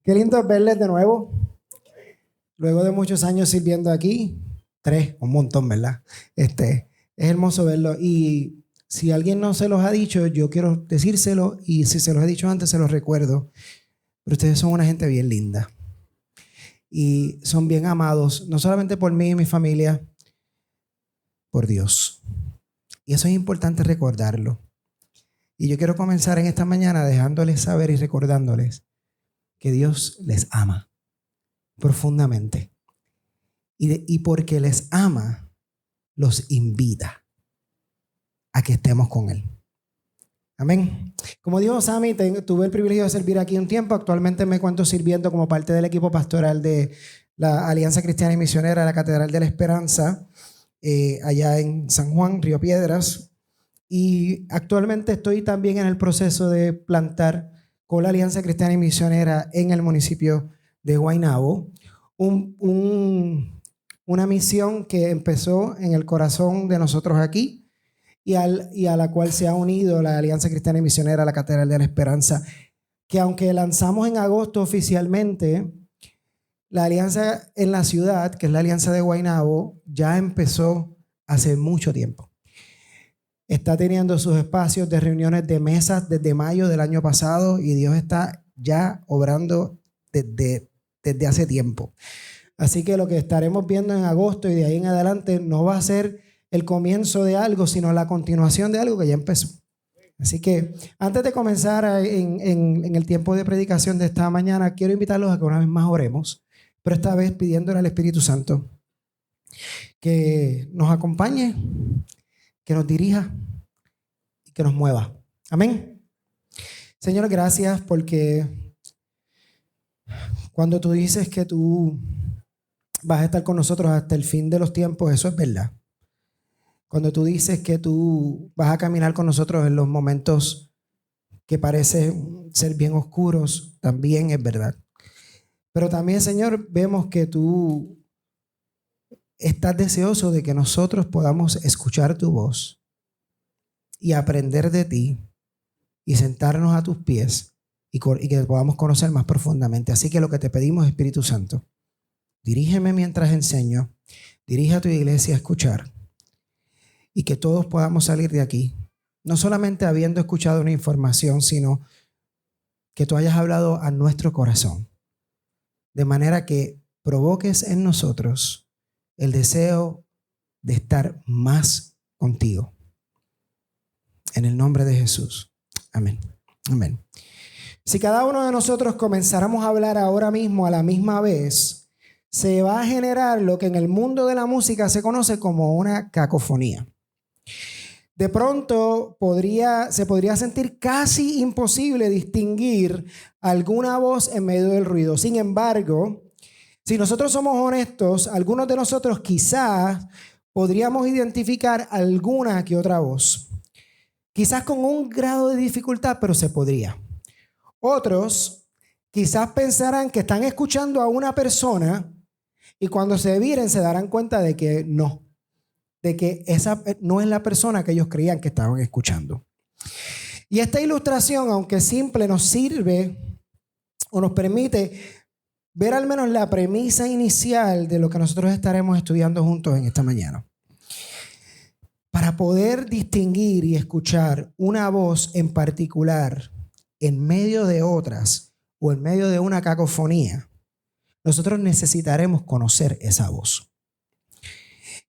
Qué lindo es verles de nuevo. Luego de muchos años sirviendo aquí, un montón, ¿verdad? Es hermoso verlo. Y si alguien no se los ha dicho, yo quiero decírselo. Y si se los he dicho antes, se los recuerdo. Pero ustedes son una gente bien linda. Y son bien amados, no solamente por mí y mi familia, por Dios. Y eso es importante recordarlo. Y yo quiero comenzar en esta mañana dejándoles saber y recordándoles que Dios les ama profundamente. Y porque les ama, los invita a que estemos con Él. Amén. Como dijo Sammy, tuve el privilegio de servir aquí un tiempo. Actualmente me encuentro sirviendo como parte del equipo pastoral de la Alianza Cristiana y Misionera de la Catedral de la Esperanza, allá en San Juan, Río Piedras. Y actualmente estoy también en el proceso de plantar con la Alianza Cristiana y Misionera en el municipio de Guaynabo una misión que empezó en el corazón de nosotros aquí y a la cual se ha unido la Alianza Cristiana y Misionera a la Catedral de la Esperanza, que aunque lanzamos en agosto oficialmente, la alianza en la ciudad, que es la Alianza de Guaynabo, ya empezó hace mucho tiempo. Está teniendo sus espacios de reuniones de mesas desde mayo del año pasado y Dios está ya obrando desde hace tiempo. Así que lo que estaremos viendo en agosto y de ahí en adelante no va a ser el comienzo de algo, sino la continuación de algo que ya empezó. Así que antes de comenzar en el tiempo de predicación de esta mañana, quiero invitarlos a que una vez más oremos, pero esta vez pidiéndole al Espíritu Santo que nos acompañe, que nos dirija y que nos mueva. Amén. Señor, gracias porque cuando tú dices que tú vas a estar con nosotros hasta el fin de los tiempos, eso es verdad. Cuando tú dices que tú vas a caminar con nosotros en los momentos que parecen ser bien oscuros, también es verdad. Pero también, Señor, vemos que tú estás deseoso de que nosotros podamos escuchar tu voz y aprender de ti y sentarnos a tus pies y que te podamos conocer más profundamente. Así que lo que te pedimos, Espíritu Santo, dirígeme mientras enseño, dirige a tu iglesia a escuchar y que todos podamos salir de aquí, no solamente habiendo escuchado una información, sino que tú hayas hablado a nuestro corazón, de manera que provoques en nosotros el deseo de estar más contigo. En el nombre de Jesús. Amén. Amén. Si cada uno de nosotros comenzáramos a hablar ahora mismo a la misma vez, se va a generar lo que en el mundo de la música se conoce como una cacofonía. De pronto se podría sentir casi imposible distinguir alguna voz en medio del ruido. Sin embargo, si nosotros somos honestos, algunos de nosotros quizás podríamos identificar alguna que otra voz. Quizás con un grado de dificultad, pero se podría. Otros quizás pensarán que están escuchando a una persona y cuando se viren se darán cuenta de que no, de que esa no es la persona que ellos creían que estaban escuchando. Y esta ilustración, aunque simple, nos sirve o nos permite ver al menos la premisa inicial de lo que nosotros estaremos estudiando juntos en esta mañana. Para poder distinguir y escuchar una voz en particular en medio de otras o en medio de una cacofonía, nosotros necesitaremos conocer esa voz.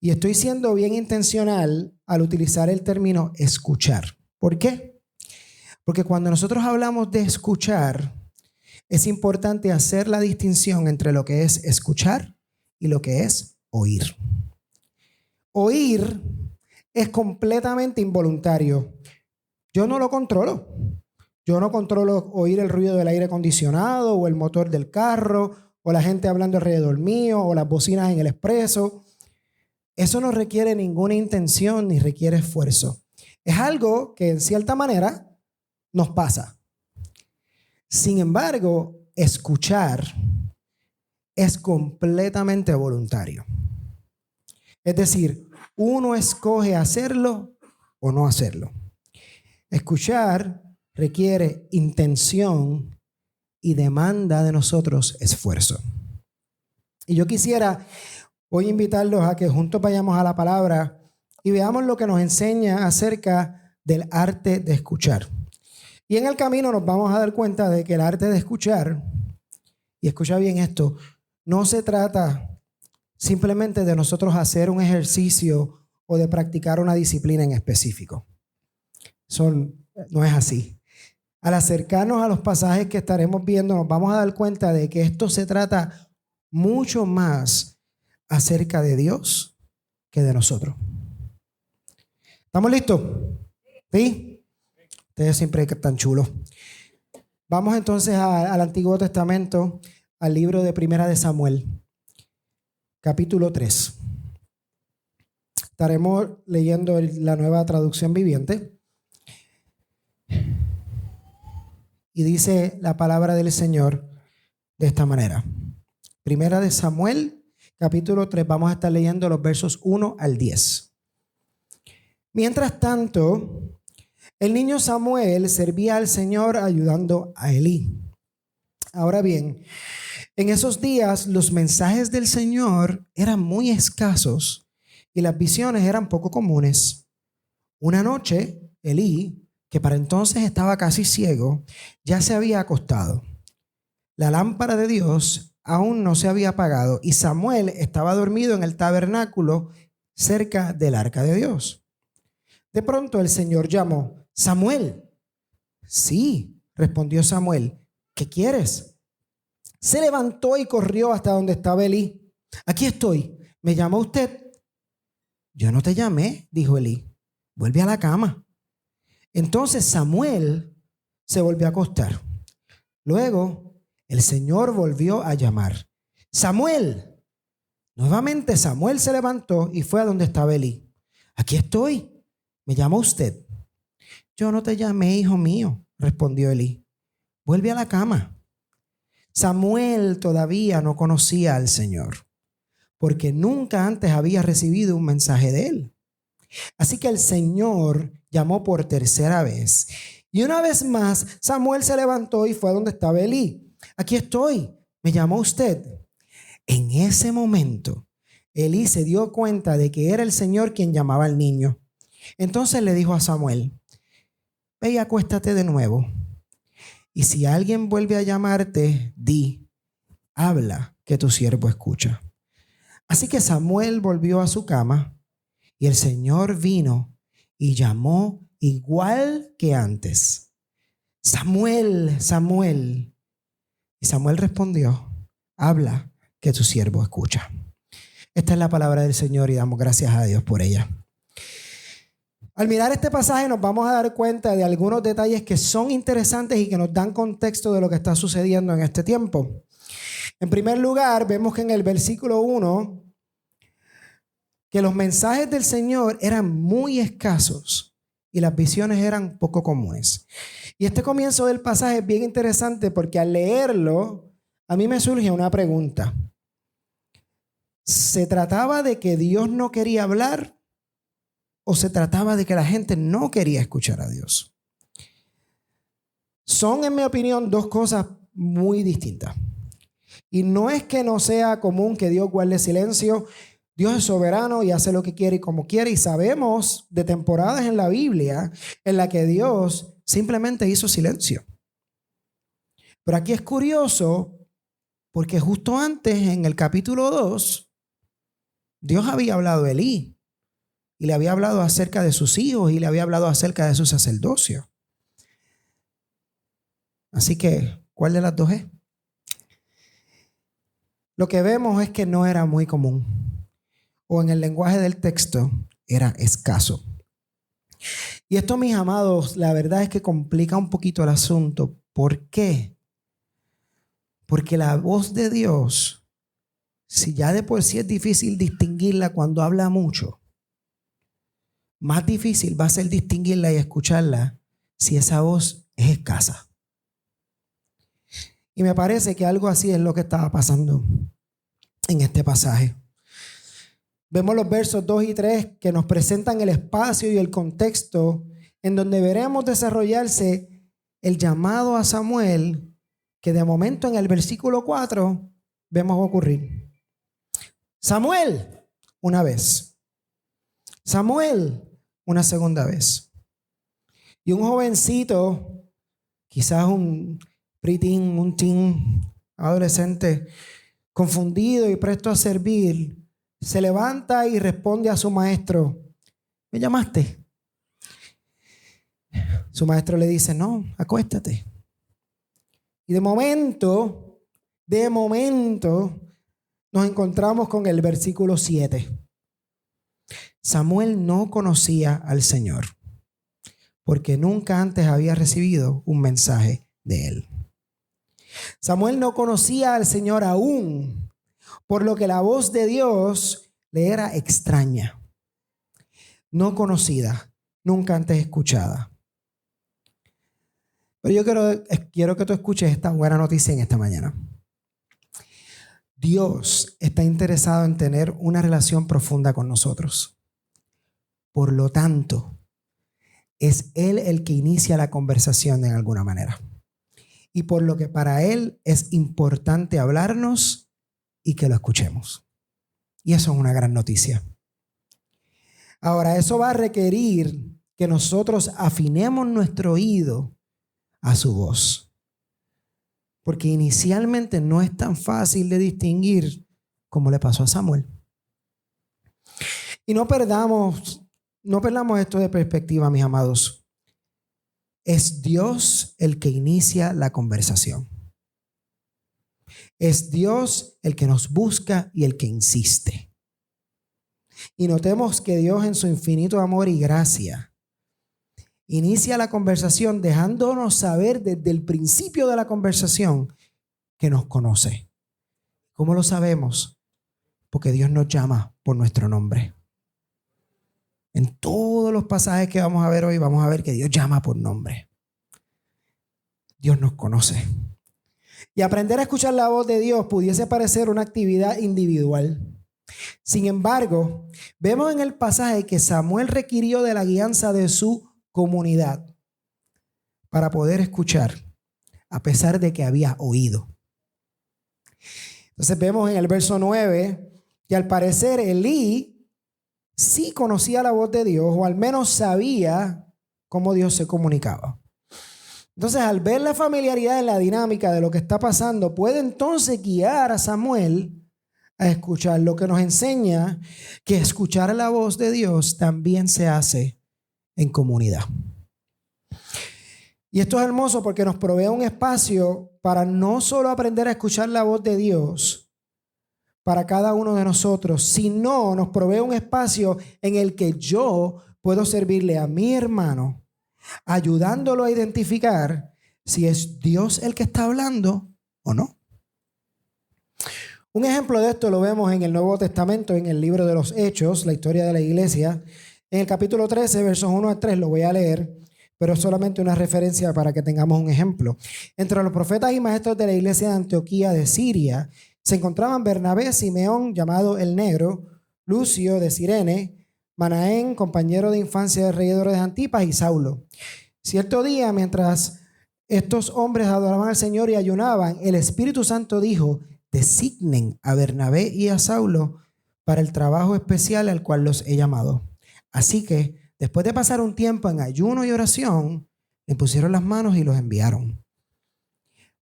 Y estoy siendo bien intencional al utilizar el término escuchar. ¿Por qué? Porque cuando nosotros hablamos de escuchar, es importante hacer la distinción entre lo que es escuchar y lo que es oír. Oír es completamente involuntario. Yo no lo controlo. Yo no controlo oír el ruido del aire acondicionado o el motor del carro o la gente hablando alrededor mío o las bocinas en el expreso. Eso no requiere ninguna intención ni requiere esfuerzo. Es algo que en cierta manera nos pasa. Sin embargo, escuchar es completamente voluntario. Es decir, uno escoge hacerlo o no hacerlo. Escuchar requiere intención y demanda de nosotros esfuerzo. Y yo quisiera hoy invitarlos a que juntos vayamos a la palabra y veamos lo que nos enseña acerca del arte de escuchar. Y en el camino nos vamos a dar cuenta de que el arte de escuchar, y escucha bien esto, no se trata simplemente de nosotros hacer un ejercicio o de practicar una disciplina en específico. No es así. Al acercarnos a los pasajes que estaremos viendo, nos vamos a dar cuenta de que esto se trata mucho más acerca de Dios que de nosotros. ¿Estamos listos? ¿Sí? Ustedes siempre están chulos. Vamos entonces al Antiguo Testamento, al libro de Primera de Samuel, capítulo 3. Estaremos leyendo la Nueva Traducción Viviente. Y dice la palabra del Señor de esta manera. Primera de Samuel, capítulo 3. Vamos a estar leyendo los versos 1 al 10. Mientras tanto, el niño Samuel servía al Señor ayudando a Elí. Ahora bien, en esos días los mensajes del Señor eran muy escasos y las visiones eran poco comunes. Una noche, Elí, que para entonces estaba casi ciego, ya se había acostado. La lámpara de Dios aún no se había apagado y Samuel estaba dormido en el tabernáculo cerca del arca de Dios. De pronto el Señor llamó: Samuel. Sí, respondió Samuel. ¿Qué quieres? Se levantó y corrió hasta donde estaba Elí. Aquí estoy. ¿Me llamó usted? Yo no te llamé, dijo Elí. Vuelve a la cama. Entonces Samuel se volvió a acostar. Luego el Señor volvió a llamar: Samuel. Nuevamente Samuel se levantó y fue a donde estaba Elí. Aquí estoy. ¿Me llamó usted? Yo no te llamé, hijo mío, respondió Elí. Vuelve a la cama. Samuel todavía no conocía al Señor, porque nunca antes había recibido un mensaje de él. Así que el Señor llamó por tercera vez. Y una vez más, Samuel se levantó y fue a donde estaba Elí. Aquí estoy. ¿Me llamó usted? En ese momento, Elí se dio cuenta de que era el Señor quien llamaba al niño. Entonces le dijo a Samuel: ve y acuéstate de nuevo. Y si alguien vuelve a llamarte, di: habla, que tu siervo escucha. Así que Samuel volvió a su cama y el Señor vino y llamó igual que antes: Samuel, Samuel. Y Samuel respondió: habla, que tu siervo escucha. Esta es la palabra del Señor y damos gracias a Dios por ella. Al mirar este pasaje nos vamos a dar cuenta de algunos detalles que son interesantes y que nos dan contexto de lo que está sucediendo en este tiempo. En primer lugar, vemos que en el versículo 1 que los mensajes del Señor eran muy escasos y las visiones eran poco comunes. Y este comienzo del pasaje es bien interesante porque al leerlo a mí me surge una pregunta. ¿Se trataba de que Dios no quería hablar o se trataba de que la gente no quería escuchar a Dios? Son, en mi opinión, dos cosas muy distintas. Y no es que no sea común que Dios guarde silencio. Dios es soberano y hace lo que quiere y como quiere. Y sabemos de temporadas en la Biblia en la que Dios simplemente hizo silencio. Pero aquí es curioso porque justo antes, en el capítulo 2, Dios había hablado a Elí. Y le había hablado acerca de sus hijos y le había hablado acerca de su sacerdocio. Así que, ¿cuál de las dos es? Lo que vemos es que no era muy común. O en el lenguaje del texto, era escaso. Y esto, mis amados, la verdad es que complica un poquito el asunto. ¿Por qué? Porque la voz de Dios, si ya de por sí es difícil distinguirla cuando habla mucho, más difícil va a ser distinguirla y escucharla si esa voz es escasa. Y me parece que algo así es lo que estaba pasando en este pasaje. Vemos los versos 2 y 3 que nos presentan el espacio y el contexto en donde veremos desarrollarse el llamado a Samuel que de momento en el versículo 4 vemos ocurrir. Samuel, una vez. Samuel, una segunda vez. Y un jovencito, quizás un preteen, un teen, adolescente, confundido y presto a servir, se levanta y responde a su maestro: ¿me llamaste? Su maestro le dice: no, acuéstate. Y de momento, nos encontramos con el versículo 7. Samuel no conocía al Señor, porque nunca antes había recibido un mensaje de él. Samuel no conocía al Señor aún, por lo que la voz de Dios le era extraña, no conocida, nunca antes escuchada. Pero yo quiero que tú escuches esta buena noticia en esta mañana. Dios está interesado en tener una relación profunda con nosotros. Por lo tanto, es Él el que inicia la conversación de alguna manera. Y por lo que para Él es importante hablarnos y que lo escuchemos. Y eso es una gran noticia. Ahora, eso va a requerir que nosotros afinemos nuestro oído a su voz. Porque inicialmente no es tan fácil de distinguir como le pasó a Samuel. Y no perdamos esto de perspectiva, mis amados. Es Dios el que inicia la conversación. Es Dios el que nos busca y el que insiste. Y notemos que Dios, en su infinito amor y gracia, inicia la conversación dejándonos saber desde el principio de la conversación que nos conoce. ¿Cómo lo sabemos? Porque Dios nos llama por nuestro nombre. En todos los pasajes que vamos a ver hoy, vamos a ver que Dios llama por nombre. Dios nos conoce. Y aprender a escuchar la voz de Dios pudiese parecer una actividad individual. Sin embargo, vemos en el pasaje que Samuel requirió de la guianza de su comunidad para poder escuchar, a pesar de que había oído. Entonces vemos en el verso 9 que al parecer Elí sí conocía la voz de Dios, o al menos sabía cómo Dios se comunicaba. Entonces, al ver la familiaridad en la dinámica de lo que está pasando, puede entonces guiar a Samuel a escuchar, lo que nos enseña que escuchar la voz de Dios también se hace en comunidad. Y esto es hermoso porque nos provee un espacio para no solo aprender a escuchar la voz de Dios para cada uno de nosotros, sino nos provee un espacio en el que yo puedo servirle a mi hermano, ayudándolo a identificar si es Dios el que está hablando o no. Un ejemplo de esto lo vemos en el Nuevo Testamento, en el libro de los Hechos, la historia de la iglesia. En el capítulo 13, versos 1 a 3, lo voy a leer, pero es solamente una referencia para que tengamos un ejemplo. Entre los profetas y maestros de la iglesia de Antioquía de Siria se encontraban Bernabé, Simeón, llamado el Negro, Lucio de Cirene, Manaén, compañero de infancia del rey de Antipas, y Saulo. Cierto día, mientras estos hombres adoraban al Señor y ayunaban, el Espíritu Santo dijo: designen a Bernabé y a Saulo para el trabajo especial al cual los he llamado. Así que, después de pasar un tiempo en ayuno y oración, le pusieron las manos y los enviaron.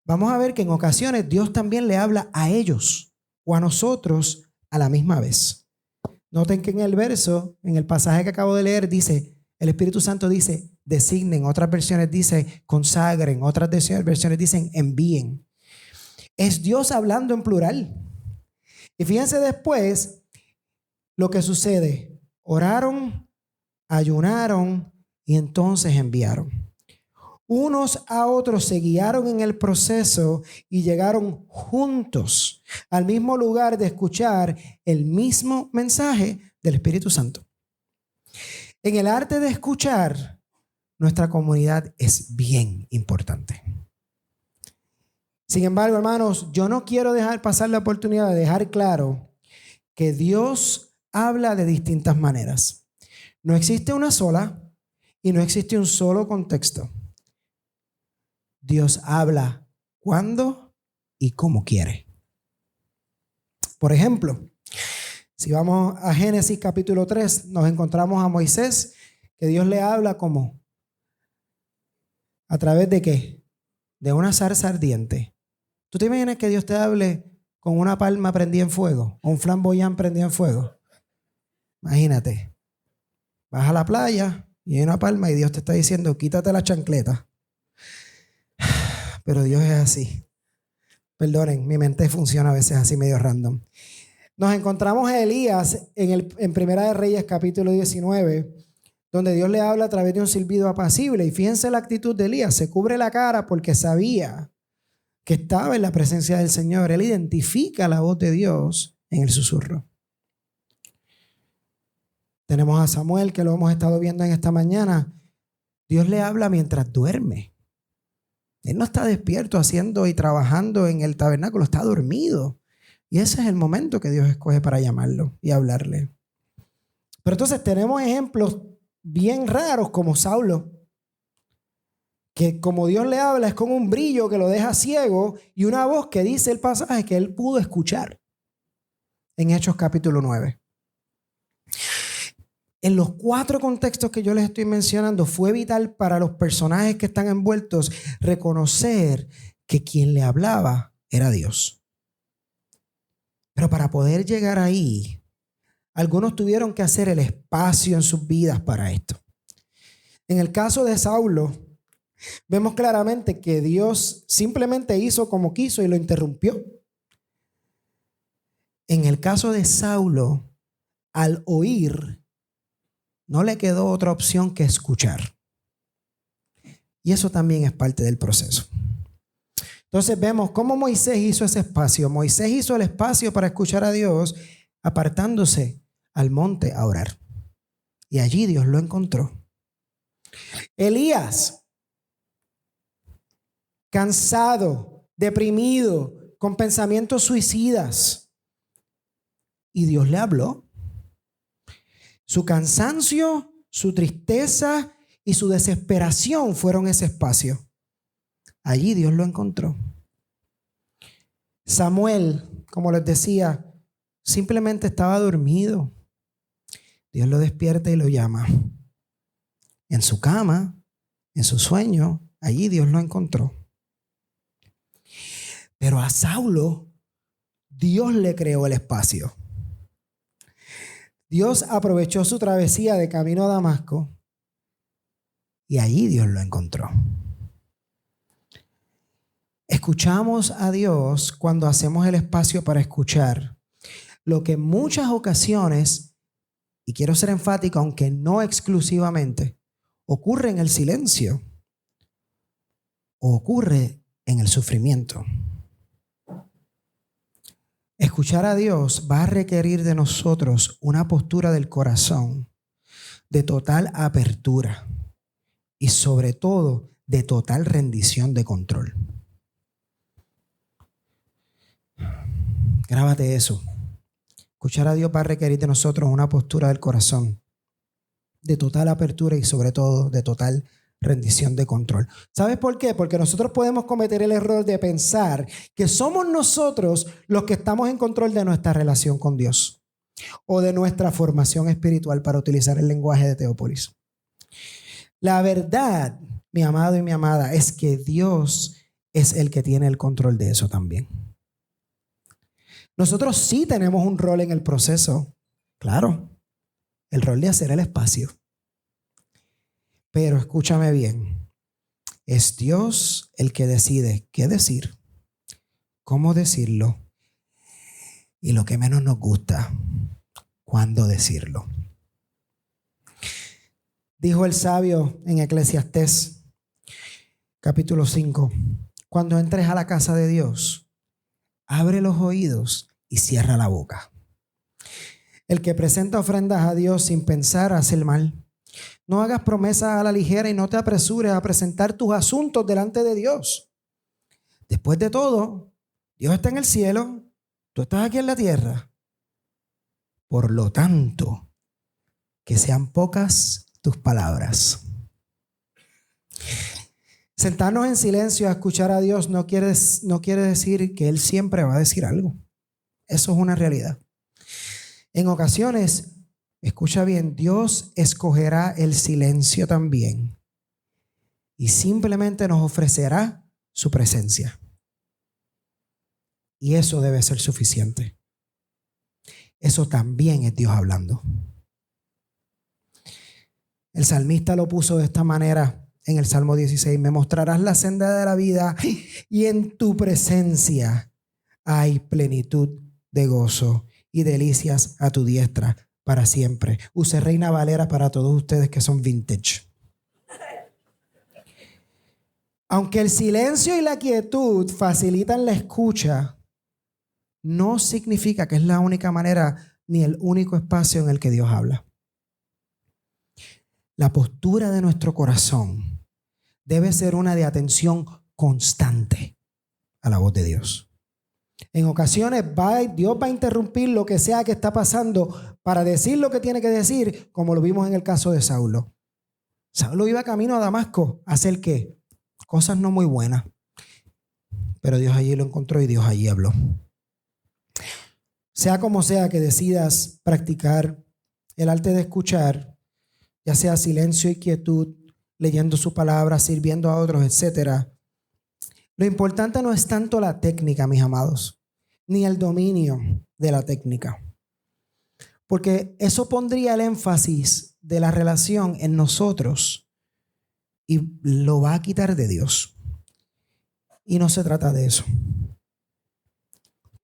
Vamos a ver que en ocasiones Dios también le habla a ellos o a nosotros a la misma vez. Noten que en el verso, en el pasaje que acabo de leer, dice, el Espíritu Santo dice, designen. Otras versiones dice, consagren. Otras versiones dicen, envíen. Es Dios hablando en plural. Y fíjense después lo que sucede. Oraron, ayunaron y entonces enviaron. Unos a otros se guiaron en el proceso y llegaron juntos al mismo lugar de escuchar el mismo mensaje del Espíritu Santo. En el arte de escuchar, nuestra comunidad es bien importante. Sin embargo, hermanos, yo no quiero dejar pasar la oportunidad de dejar claro que Dios habla de distintas maneras. No existe una sola y no existe un solo contexto. Dios habla cuándo y cómo quiere. Por ejemplo, si vamos a Génesis capítulo 3, nos encontramos a Moisés, que Dios le habla como, ¿a través de qué? De una zarza ardiente. ¿Tú te imaginas que Dios te hable con una palma prendida en fuego o un flamboyán prendido en fuego? Imagínate, vas a la playa y hay una palma y Dios te está diciendo, quítate la chancleta. Pero Dios es así. Perdonen, mi mente funciona a veces así medio random. Nos encontramos a Elías en Primera de Reyes capítulo 19, donde Dios le habla a través de un silbido apacible. Y fíjense la actitud de Elías, se cubre la cara porque sabía que estaba en la presencia del Señor. Él identifica la voz de Dios en el susurro. Tenemos a Samuel, que lo hemos estado viendo en esta mañana. Dios le habla mientras duerme. Él no está despierto haciendo y trabajando en el tabernáculo, está dormido. Y ese es el momento que Dios escoge para llamarlo y hablarle. Pero entonces tenemos ejemplos bien raros como Saulo, que como Dios le habla es con un brillo que lo deja ciego y una voz que dice el pasaje que él pudo escuchar en Hechos capítulo 9. En los 4 contextos que yo les estoy mencionando, fue vital para los personajes que están envueltos reconocer que quien le hablaba era Dios. Pero para poder llegar ahí, algunos tuvieron que hacer el espacio en sus vidas para esto. En el caso de Saulo, vemos claramente que Dios simplemente hizo como quiso y lo interrumpió. En el caso de Saulo, al oír, no le quedó otra opción que escuchar. Y eso también es parte del proceso. Entonces vemos cómo Moisés hizo ese espacio. Moisés hizo el espacio para escuchar a Dios apartándose al monte a orar. Y allí Dios lo encontró. Elías, cansado, deprimido, con pensamientos suicidas. Y Dios le habló. Su cansancio, su tristeza y su desesperación fueron ese espacio. Allí Dios lo encontró. Samuel, como les decía, simplemente estaba dormido. Dios lo despierta y lo llama. En su cama, en su sueño, allí Dios lo encontró. Pero a Saulo, Dios le creó el espacio. Dios aprovechó su travesía de camino a Damasco y allí Dios lo encontró. Escuchamos a Dios cuando hacemos el espacio para escuchar, lo que en muchas ocasiones, y quiero ser enfático, aunque no exclusivamente, ocurre en el silencio o ocurre en el sufrimiento. Escuchar a Dios va a requerir de nosotros una postura del corazón de total apertura y sobre todo de total rendición de control. Grábate eso. Escuchar a Dios va a requerir de nosotros una postura del corazón de total apertura y sobre todo de total rendición de control. ¿Sabes por qué? Porque nosotros podemos cometer el error de pensar que somos nosotros los que estamos en control de nuestra relación con Dios o de nuestra formación espiritual, para utilizar el lenguaje de Teópolis. La verdad, mi amado y mi amada, es que Dios es el que tiene el control de eso también. Nosotros sí tenemos un rol en el proceso, claro, el rol de hacer el espacio. Pero escúchame bien, es Dios el que decide qué decir, cómo decirlo y lo que menos nos gusta, cuándo decirlo. Dijo el sabio en Eclesiastés, capítulo 5, cuando entres a la casa de Dios, abre los oídos y cierra la boca. El que presenta ofrendas a Dios sin pensar hace el mal. No hagas promesas a la ligera y no te apresures a presentar tus asuntos delante de Dios. Después de todo, Dios está en el cielo, tú estás aquí en la tierra. Por lo tanto, que sean pocas tus palabras. Sentarnos en silencio a escuchar a Dios no quiere decir que Él siempre va a decir algo. Eso es una realidad. En ocasiones, escucha bien, Dios escogerá el silencio también y simplemente nos ofrecerá su presencia. Y eso debe ser suficiente. Eso también es Dios hablando. El salmista lo puso de esta manera en el Salmo 16. Me mostrarás la senda de la vida y en tu presencia hay plenitud de gozo y delicias a tu diestra para siempre. Use Reina Valera para todos ustedes que son vintage. Aunque el silencio y la quietud facilitan la escucha, no significa que es la única manera ni el único espacio en el que Dios habla. La postura de nuestro corazón debe ser una de atención constante a la voz de Dios. En ocasiones Dios va a interrumpir lo que sea que está pasando para decir lo que tiene que decir, como lo vimos en el caso de Saulo. Saulo iba camino a Damasco a hacer ¿qué? Cosas no muy buenas. Pero Dios allí lo encontró y Dios allí habló. Sea como sea que decidas practicar el arte de escuchar, ya sea silencio y quietud, leyendo su palabra, sirviendo a otros, etc. Lo importante no es tanto la técnica, mis amados, ni el dominio de la técnica. Porque eso pondría el énfasis de la relación en nosotros y lo va a quitar de Dios. Y no se trata de eso.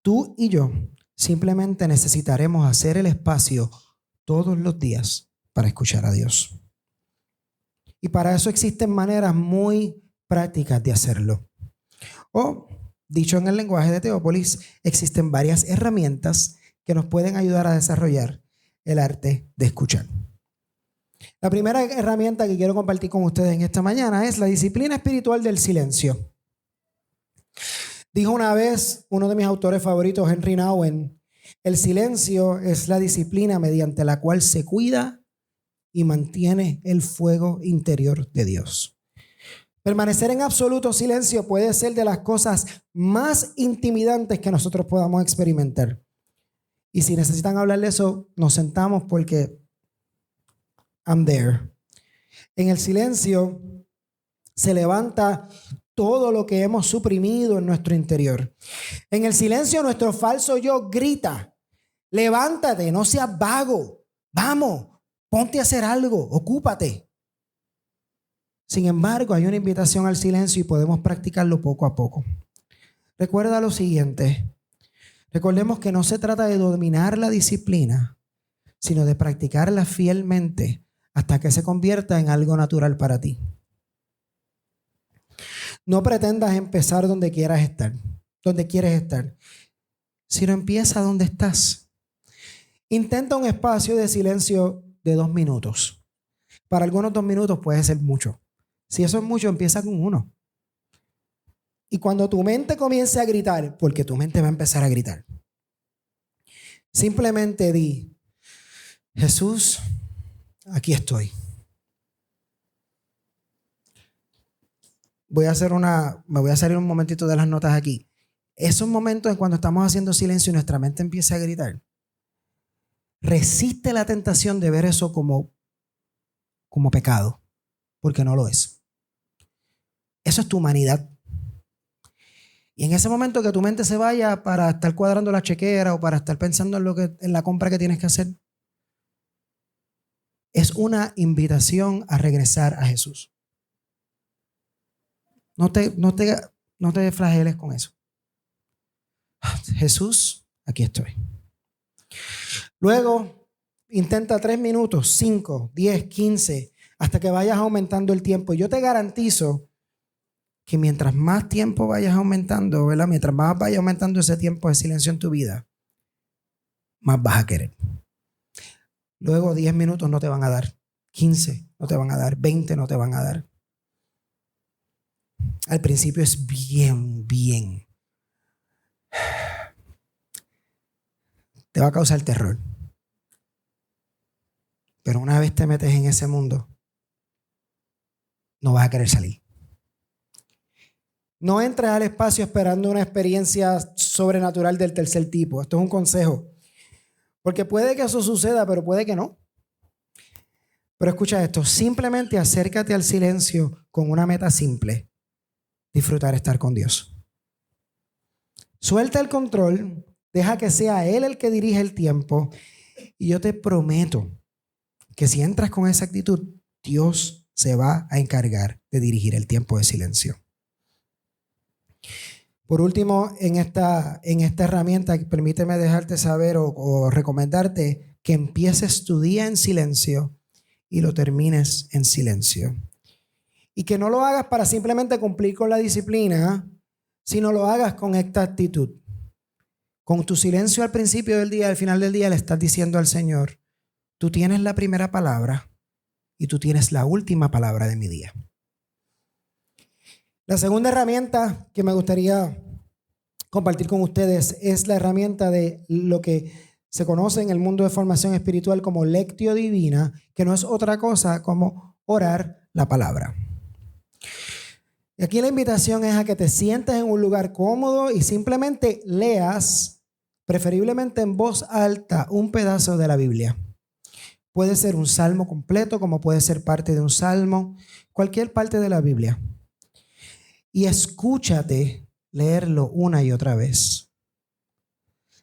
Tú y yo simplemente necesitaremos hacer el espacio todos los días para escuchar a Dios. Y para eso existen maneras muy prácticas de hacerlo. O, dicho en el lenguaje de Teópolis, existen varias herramientas que nos pueden ayudar a desarrollar el arte de escuchar. La primera herramienta que quiero compartir con ustedes en esta mañana es la disciplina espiritual del silencio. Dijo una vez uno de mis autores favoritos, Henry Nouwen, el silencio es la disciplina mediante la cual se cuida y mantiene el fuego interior de Dios. Permanecer en absoluto silencio puede ser de las cosas más intimidantes que nosotros podamos experimentar. Y si necesitan hablar de eso, nos sentamos porque I'm there. En el silencio se levanta todo lo que hemos suprimido en nuestro interior. En el silencio nuestro falso yo grita: levántate, no seas vago, vamos, ponte a hacer algo, ocúpate. Sin embargo, hay una invitación al silencio y podemos practicarlo poco a poco. Recuerda lo siguiente: recordemos que no se trata de dominar la disciplina, sino de practicarla fielmente hasta que se convierta en algo natural para ti. No pretendas empezar donde quieres estar, sino empieza donde estás. Intenta un espacio de silencio de 2 minutos. Para algunos 2 minutos puede ser mucho. Si eso es mucho, empieza con 1. Y cuando tu mente comience a gritar, porque tu mente va a empezar a gritar, simplemente di: Jesús, aquí estoy. Me voy a salir un momentito de las notas aquí. Esos momentos en cuando estamos haciendo silencio y nuestra mente empieza a gritar, resiste la tentación de ver eso como pecado, porque no lo es. Eso es tu humanidad. Y en ese momento que tu mente se vaya para estar cuadrando la chequera o para estar pensando en la compra que tienes que hacer, es una invitación a regresar a Jesús. No te flageles con eso. Jesús, aquí estoy. Luego, intenta 3 minutos, 5, 10, 15, hasta que vayas aumentando el tiempo. Yo te garantizo que mientras más tiempo vayas aumentando, ¿verdad? Mientras más vaya aumentando ese tiempo de silencio en tu vida, más vas a querer. Luego 10 minutos no te van a dar, 15 no te van a dar, 20 no te van a dar. Al principio es bien. Te va a causar terror. Pero una vez te metes en ese mundo, no vas a querer salir. No entres al espacio esperando una experiencia sobrenatural del tercer tipo. Esto es un consejo. Porque puede que eso suceda, pero puede que no. Pero escucha esto, simplemente acércate al silencio con una meta simple: disfrutar estar con Dios. Suelta el control, deja que sea Él el que dirige el tiempo, y yo te prometo que si entras con esa actitud, Dios se va a encargar de dirigir el tiempo de silencio. Por último, en esta herramienta, permíteme dejarte saber o recomendarte que empieces tu día en silencio y lo termines en silencio. Y que no lo hagas para simplemente cumplir con la disciplina, sino lo hagas con esta actitud. Con tu silencio al principio del día, al final del día, le estás diciendo al Señor: tú tienes la primera palabra y tú tienes la última palabra de mi día. La segunda herramienta que me gustaría compartir con ustedes es la herramienta de lo que se conoce en el mundo de formación espiritual como lectio divina, que no es otra cosa como orar la palabra. Y aquí la invitación es a que te sientes en un lugar cómodo y simplemente leas, preferiblemente en voz alta, un pedazo de la Biblia. Puede ser un salmo completo, como puede ser parte de un salmo, cualquier parte de la Biblia. Y escúchate leerlo una y otra vez.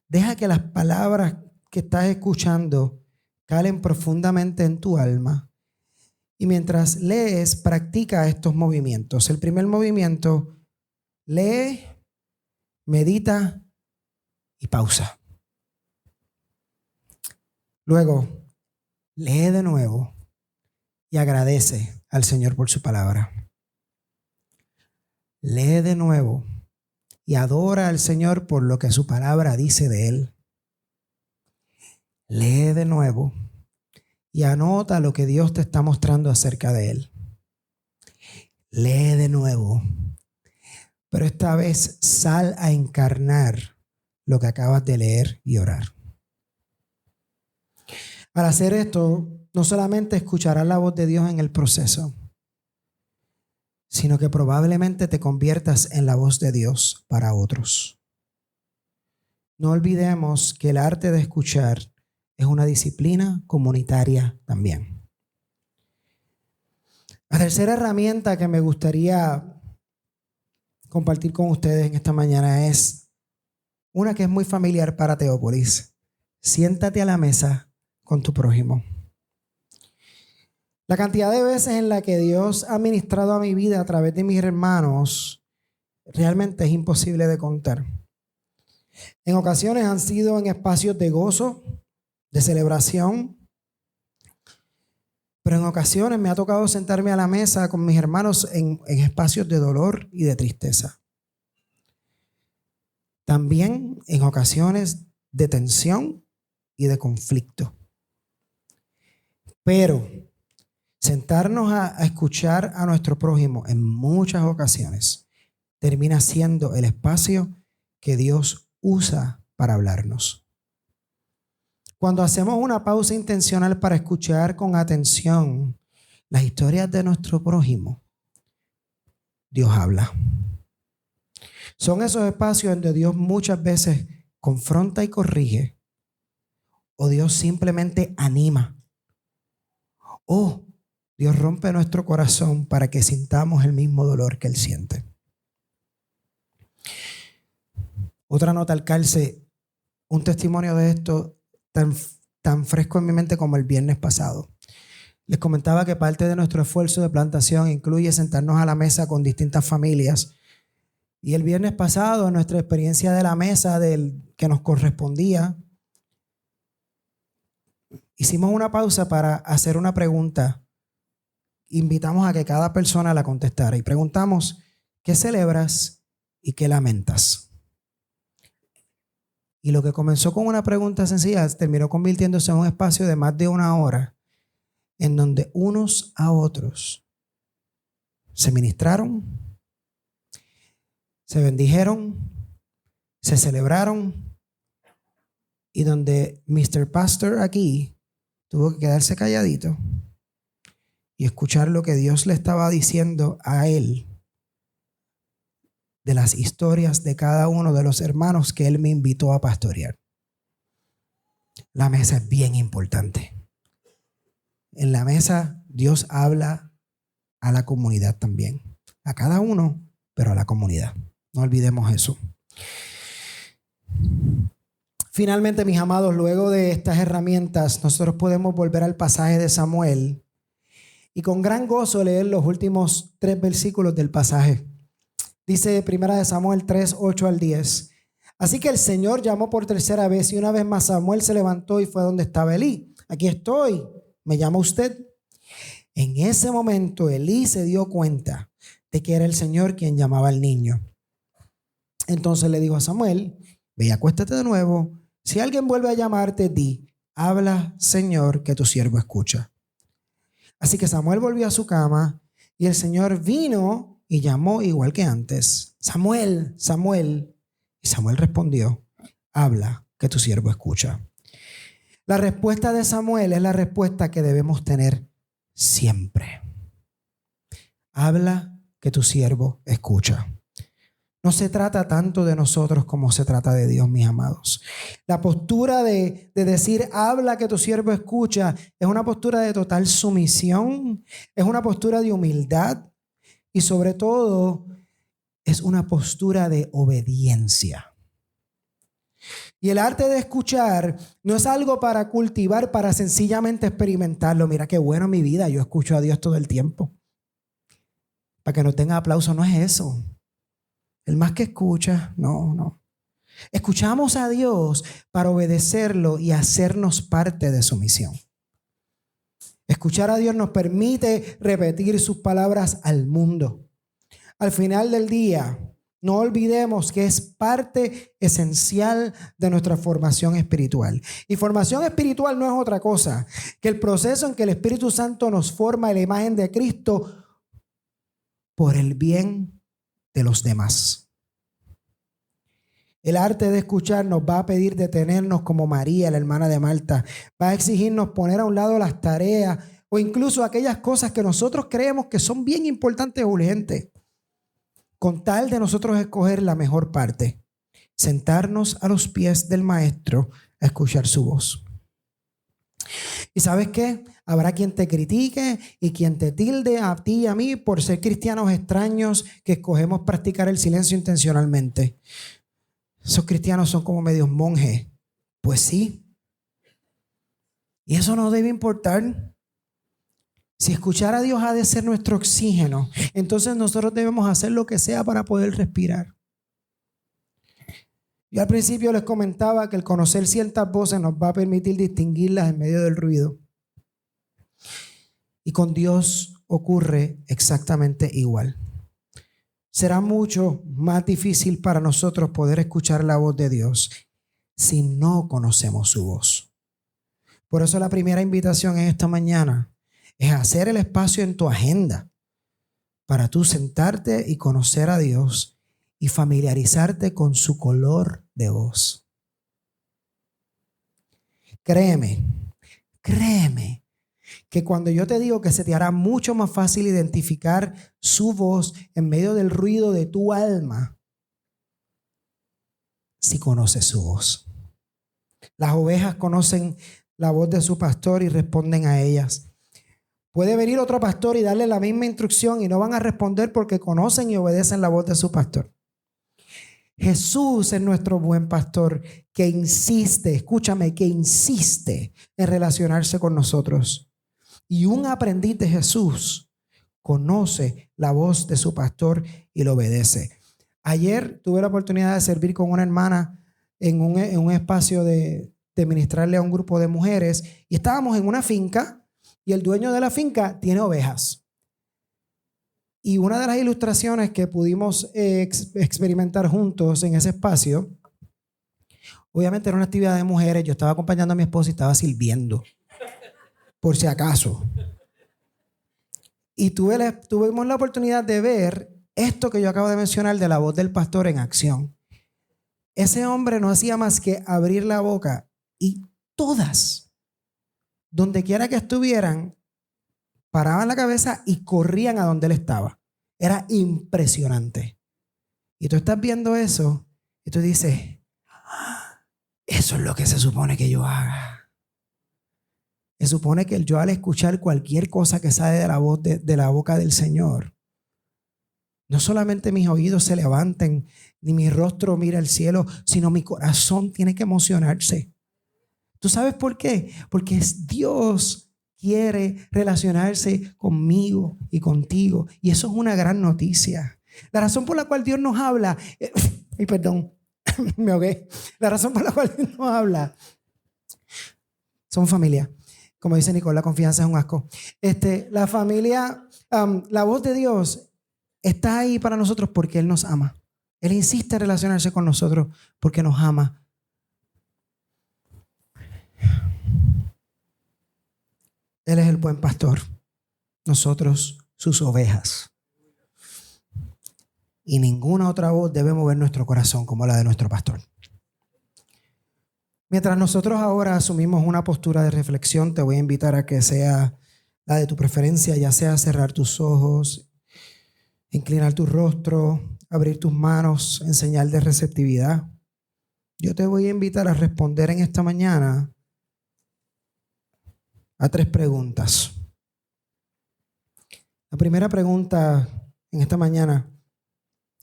Deja que las palabras que estás escuchando calen profundamente en tu alma. Y mientras lees, practica estos movimientos. El primer movimiento: lee, medita y pausa. Luego, lee de nuevo y agradece al Señor por su palabra. Lee de nuevo y adora al Señor por lo que su palabra dice de Él. Lee de nuevo y anota lo que Dios te está mostrando acerca de Él. Lee de nuevo, pero esta vez sal a encarnar lo que acabas de leer y orar. Para hacer esto, no solamente escucharás la voz de Dios en el proceso, sino que probablemente te conviertas en la voz de Dios para otros. No olvidemos que el arte de escuchar es una disciplina comunitaria también. La tercera herramienta que me gustaría compartir con ustedes en esta mañana es una que es muy familiar para Teópolis. Siéntate a la mesa con tu prójimo. La cantidad de veces en la que Dios ha ministrado a mi vida a través de mis hermanos realmente es imposible de contar. En ocasiones han sido en espacios de gozo, de celebración, pero en ocasiones me ha tocado sentarme a la mesa con mis hermanos en espacios de dolor y de tristeza. También en ocasiones de tensión y de conflicto. Pero sentarnos a escuchar a nuestro prójimo en muchas ocasiones termina siendo el espacio que Dios usa para hablarnos. Cuando hacemos una pausa intencional para escuchar con atención las historias de nuestro prójimo, Dios habla. Son esos espacios donde Dios muchas veces confronta y corrige, o Dios simplemente anima, o Dios rompe nuestro corazón para que sintamos el mismo dolor que Él siente. Otra nota al calce, un testimonio de esto tan fresco en mi mente como el viernes pasado. Les comentaba que parte de nuestro esfuerzo de plantación incluye sentarnos a la mesa con distintas familias. Y el viernes pasado, nuestra experiencia de la mesa que nos correspondía, hicimos una pausa para hacer una pregunta. Invitamos a que cada persona la contestara y preguntamos: ¿qué celebras y qué lamentas? Y lo que comenzó con una pregunta sencilla terminó convirtiéndose en un espacio de más de una hora en donde unos a otros se ministraron, se bendijeron, se celebraron, y donde Mr. Pastor aquí tuvo que quedarse calladito y escuchar lo que Dios le estaba diciendo a él de las historias de cada uno de los hermanos que Él me invitó a pastorear. La mesa es bien importante. En la mesa Dios habla a la comunidad también. A cada uno, pero a la comunidad. No olvidemos eso. Finalmente, mis amados, luego de estas herramientas, nosotros podemos volver al pasaje de Samuel y con gran gozo leer los últimos 3 versículos del pasaje. Dice 1 Samuel 3, 8 al 10. Así que el Señor llamó por tercera vez y una vez más Samuel se levantó y fue donde estaba Elí. Aquí estoy, ¿me llama usted? En ese momento Elí se dio cuenta de que era el Señor quien llamaba al niño. Entonces le dijo a Samuel, ve y acuéstate de nuevo. Si alguien vuelve a llamarte, di, habla, Señor, que tu siervo escucha. Así que Samuel volvió a su cama y el Señor vino y llamó igual que antes. Samuel, Samuel. Y Samuel respondió, habla, que tu siervo escucha. La respuesta de Samuel es la respuesta que debemos tener siempre. Habla, que tu siervo escucha. No se trata tanto de nosotros como se trata de Dios, mis amados. La postura de decir, habla que tu siervo escucha, es una postura de total sumisión, es una postura de humildad y sobre todo es una postura de obediencia. Y el arte de escuchar no es algo para cultivar, para sencillamente experimentarlo. Mira qué bueno mi vida, yo escucho a Dios todo el tiempo. Para que no tenga aplauso, no es eso. El más que escucha, no. Escuchamos a Dios para obedecerlo y hacernos parte de su misión. Escuchar a Dios nos permite repetir sus palabras al mundo. Al final del día, no olvidemos que es parte esencial de nuestra formación espiritual. Y formación espiritual no es otra cosa que el proceso en que el Espíritu Santo nos forma en la imagen de Cristo por el bien de los demás. El arte de escuchar nos va a pedir detenernos como María, la hermana de Marta. Va a exigirnos poner a un lado las tareas o incluso aquellas cosas que nosotros creemos que son bien importantes o urgentes, con tal de nosotros escoger la mejor parte, sentarnos a los pies del Maestro a escuchar su voz. ¿Y sabes qué? Habrá quien te critique y quien te tilde a ti y a mí por ser cristianos extraños que escogemos practicar el silencio intencionalmente. Esos cristianos son como medios monjes. Pues sí. Y eso no debe importar. Si escuchar a Dios ha de ser nuestro oxígeno, entonces nosotros debemos hacer lo que sea para poder respirar. Yo al principio les comentaba que el conocer ciertas voces nos va a permitir distinguirlas en medio del ruido. Y con Dios ocurre exactamente igual. Será mucho más difícil para nosotros poder escuchar la voz de Dios si no conocemos su voz. Por eso la primera invitación en esta mañana es hacer el espacio en tu agenda para tú sentarte y conocer a Dios y familiarizarte con su color de voz. Créeme que cuando yo te digo que se te hará mucho más fácil identificar su voz en medio del ruido de tu alma, si conoces su voz. Las ovejas conocen la voz de su pastor y responden a ellas. Puede venir otro pastor y darle la misma instrucción y no van a responder porque conocen y obedecen la voz de su pastor. Jesús es nuestro buen pastor que insiste, escúchame, que insiste en relacionarse con nosotros. Y un aprendiz de Jesús conoce la voz de su pastor y lo obedece. Ayer tuve la oportunidad de servir con una hermana en un espacio de ministrarle a un grupo de mujeres y estábamos en una finca y el dueño de la finca tiene ovejas. Y una de las ilustraciones que pudimos experimentar juntos en ese espacio, obviamente era una actividad de mujeres, yo estaba acompañando a mi esposa y estaba sirviendo, por si acaso. Y tuvimos la oportunidad de ver esto que yo acabo de mencionar de la voz del pastor en acción. Ese hombre no hacía más que abrir la boca y todas, donde quiera que estuvieran, paraban la cabeza y corrían a donde él estaba. Era impresionante. Y tú estás viendo eso y tú dices, eso es lo que se supone que yo haga. Se supone que yo al escuchar cualquier cosa que sale de la voz de la boca del Señor, no solamente mis oídos se levanten, ni mi rostro mira al cielo, sino mi corazón tiene que emocionarse. ¿Tú sabes por qué? Porque Dios quiere relacionarse conmigo y contigo. Y eso es una gran noticia. La razón por la cual Dios nos habla, perdón, me ahogué. La razón por la cual Dios nos habla, somos familia. Como dice Nicole, la confianza es un asco. La familia, la voz de Dios está ahí para nosotros porque Él nos ama. Él insiste en relacionarse con nosotros porque nos ama. Él es el buen pastor. Nosotros, sus ovejas. Y ninguna otra voz debe mover nuestro corazón como la de nuestro pastor. Mientras nosotros ahora asumimos una postura de reflexión, te voy a invitar a que sea la de tu preferencia, ya sea cerrar tus ojos, inclinar tu rostro, abrir tus manos en señal de receptividad. Yo te voy a invitar a responder en esta mañana a 3 preguntas. La primera pregunta en esta mañana: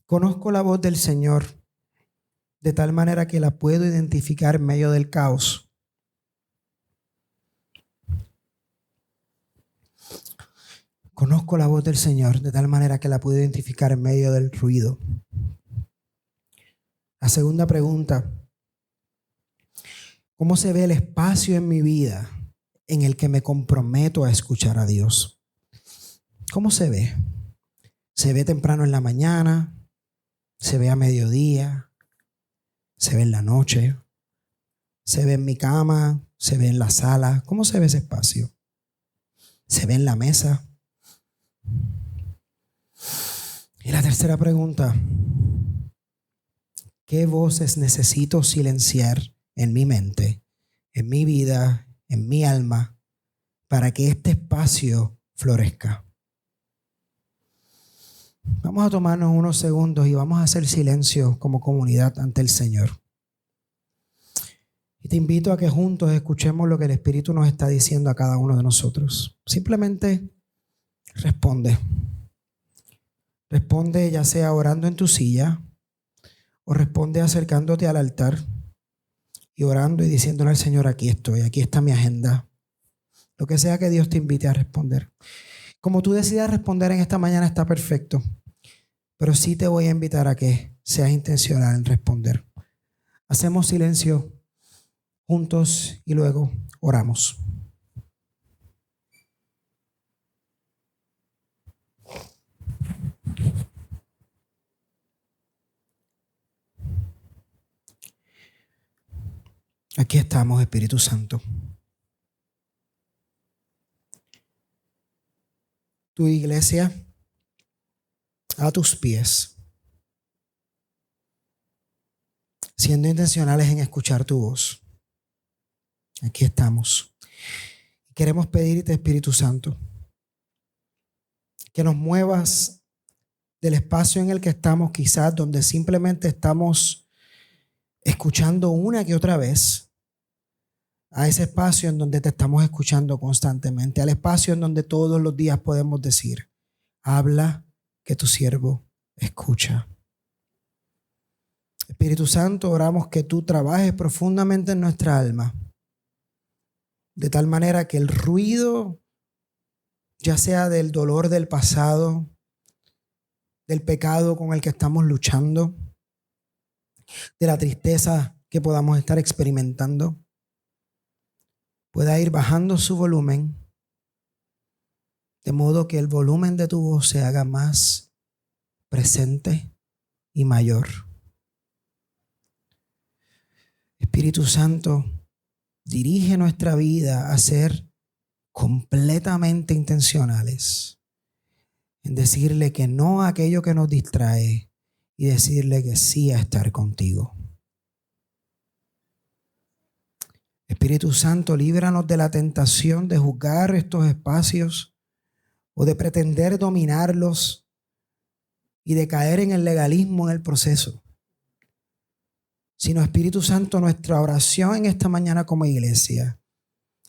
¿conozco la voz del Señor de tal manera que la puedo identificar en medio del caos? Conozco la voz del Señor de tal manera que la puedo identificar en medio del ruido. La segunda pregunta: ¿cómo se ve el espacio en mi vida en el que me comprometo a escuchar a Dios? ¿Cómo se ve? ¿Se ve temprano en la mañana? ¿Se ve a mediodía? ¿Se ve en la noche? ¿Se ve en mi cama? ¿Se ve en la sala? ¿Cómo se ve ese espacio? ¿Se ve en la mesa? Y la tercera pregunta: ¿qué voces necesito silenciar en mi mente, en mi vida, en mi alma, para que este espacio florezca? Vamos a tomarnos unos segundos y vamos a hacer silencio como comunidad ante el Señor. Y te invito a que juntos escuchemos lo que el Espíritu nos está diciendo a cada uno de nosotros. Simplemente responde. Responde ya sea orando en tu silla o responde acercándote al altar y orando y diciéndole al Señor: aquí estoy, aquí está mi agenda. Lo que sea que Dios te invite a responder. Como tú decidas responder en esta mañana está perfecto, pero sí te voy a invitar a que seas intencional en responder. Hacemos silencio juntos y luego oramos. Aquí estamos, Espíritu Santo. Tu iglesia a tus pies, siendo intencionales en escuchar tu voz. Aquí estamos. Queremos pedirte, Espíritu Santo, que nos muevas del espacio en el que estamos, quizás donde simplemente estamos escuchando una que otra vez, a ese espacio en donde te estamos escuchando constantemente, al espacio en donde todos los días podemos decir: habla, que tu siervo escucha. Espíritu Santo, oramos que tú trabajes profundamente en nuestra alma, de tal manera que el ruido, ya sea del dolor del pasado, del pecado con el que estamos luchando, de la tristeza que podamos estar experimentando, pueda ir bajando su volumen, de modo que el volumen de tu voz se haga más presente y mayor. Espíritu Santo, dirige nuestra vida a ser completamente intencionales en decirle que no a aquello que nos distrae y decirle que sí a estar contigo. Espíritu Santo, líbranos de la tentación de juzgar estos espacios o de pretender dominarlos y de caer en el legalismo en el proceso. Sino, Espíritu Santo, nuestra oración en esta mañana como iglesia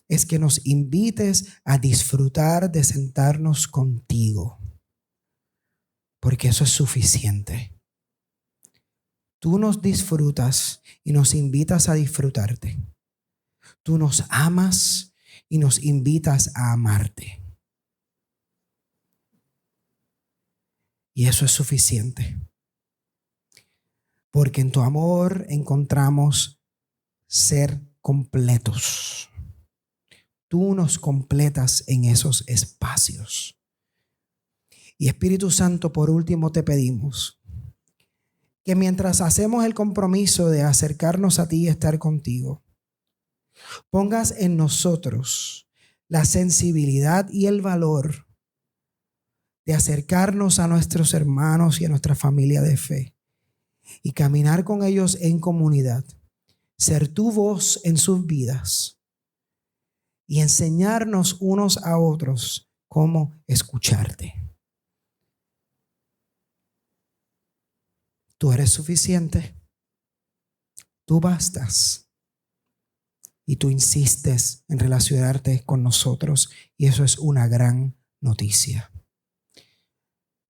es que nos invites a disfrutar de sentarnos contigo, porque eso es suficiente. Tú nos disfrutas y nos invitas a disfrutarte. Tú nos amas y nos invitas a amarte. Y eso es suficiente. Porque en tu amor encontramos ser completos. Tú nos completas en esos espacios. Y Espíritu Santo, por último te pedimos que mientras hacemos el compromiso de acercarnos a ti y estar contigo, pongas en nosotros la sensibilidad y el valor de acercarnos a nuestros hermanos y a nuestra familia de fe y caminar con ellos en comunidad, ser tu voz en sus vidas y enseñarnos unos a otros cómo escucharte. Tú eres suficiente, tú bastas y tú insistes en relacionarte con nosotros y eso es una gran noticia.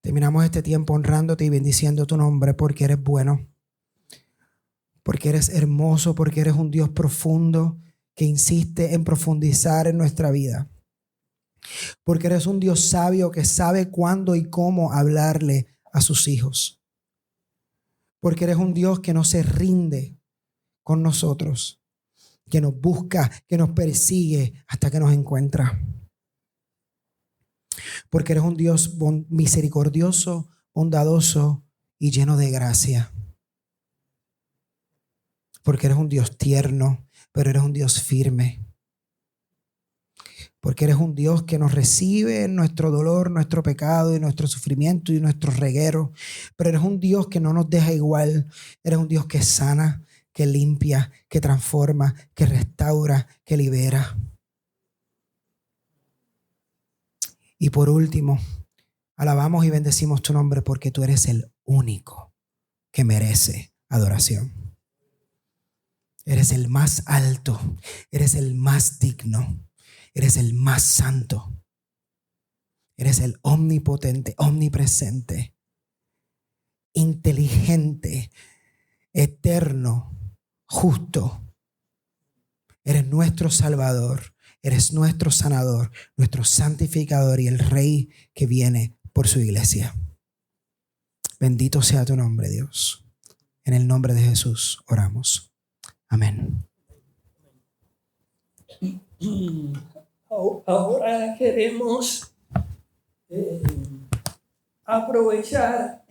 Terminamos este tiempo honrándote y bendiciendo tu nombre porque eres bueno, porque eres hermoso, porque eres un Dios profundo que insiste en profundizar en nuestra vida. Porque eres un Dios sabio que sabe cuándo y cómo hablarle a sus hijos. Porque eres un Dios que no se rinde con nosotros, que nos busca, que nos persigue hasta que nos encuentra. Porque eres un Dios misericordioso, bondadoso y lleno de gracia. Porque eres un Dios tierno, pero eres un Dios firme. Porque eres un Dios que nos recibe en nuestro dolor, nuestro pecado y nuestro sufrimiento y nuestro reguero. Pero eres un Dios que no nos deja igual. Eres un Dios que sana, que limpia, que transforma, que restaura, que libera. Y por último, alabamos y bendecimos tu nombre porque tú eres el único que merece adoración. Eres el más alto, eres el más digno. Eres el más santo. Eres el omnipotente, omnipresente, inteligente, eterno, justo. Eres nuestro Salvador. Eres nuestro sanador, nuestro santificador y el Rey que viene por su iglesia. Bendito sea tu nombre, Dios. En el nombre de Jesús oramos. Amén. Ahora queremos aprovechar